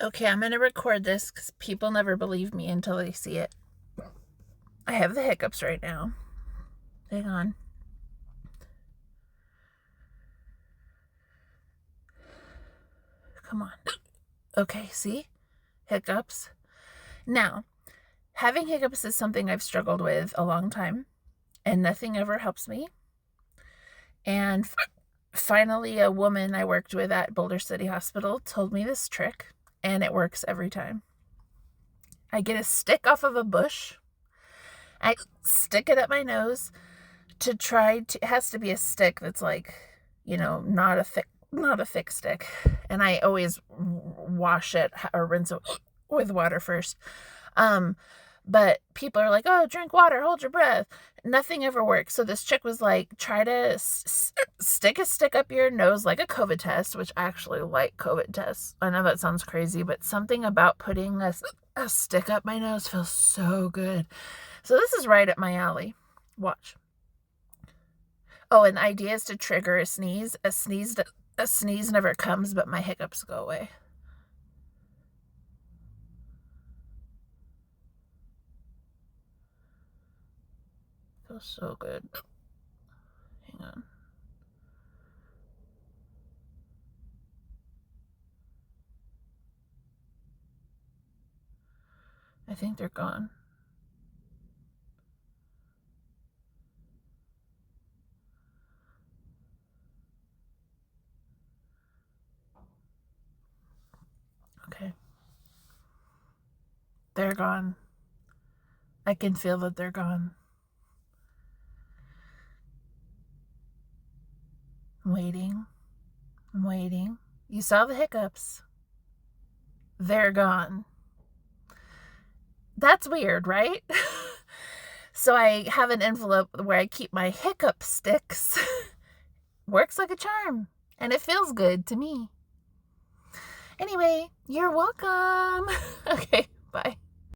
Okay, I'm going to record this because people never believe me until they see it. I have the hiccups right now. Hang on. Come on. Okay, see? Hiccups. Now, having hiccups is something I've struggled with a long time, and nothing ever helps me. And finally, a woman I worked with at Boulder City Hospital told me this trick, and it works every time. I get a stick off of a bush, I stick it up my nose to try to, it has to be a stick that's like, not a thick stick. And I always wash it or rinse it with water first. But people are like, oh, drink water, hold your breath. Nothing ever works. So this chick was like, try to stick a stick up your nose like a COVID test, which I actually like COVID tests. I know that sounds crazy, but something about putting a stick up my nose feels so good. So this is right up my alley. Watch. Oh, and the idea is to trigger a sneeze. A sneeze never comes, but my hiccups go away. Feels so good. Hang on. I think they're gone. Okay. They're gone. I can feel that they're gone. I'm waiting. I'm waiting. You saw the hiccups. They're gone. That's weird, right? So I have an envelope where I keep my hiccup sticks. Works like a charm. And it feels good to me. Anyway, you're welcome. Okay, bye.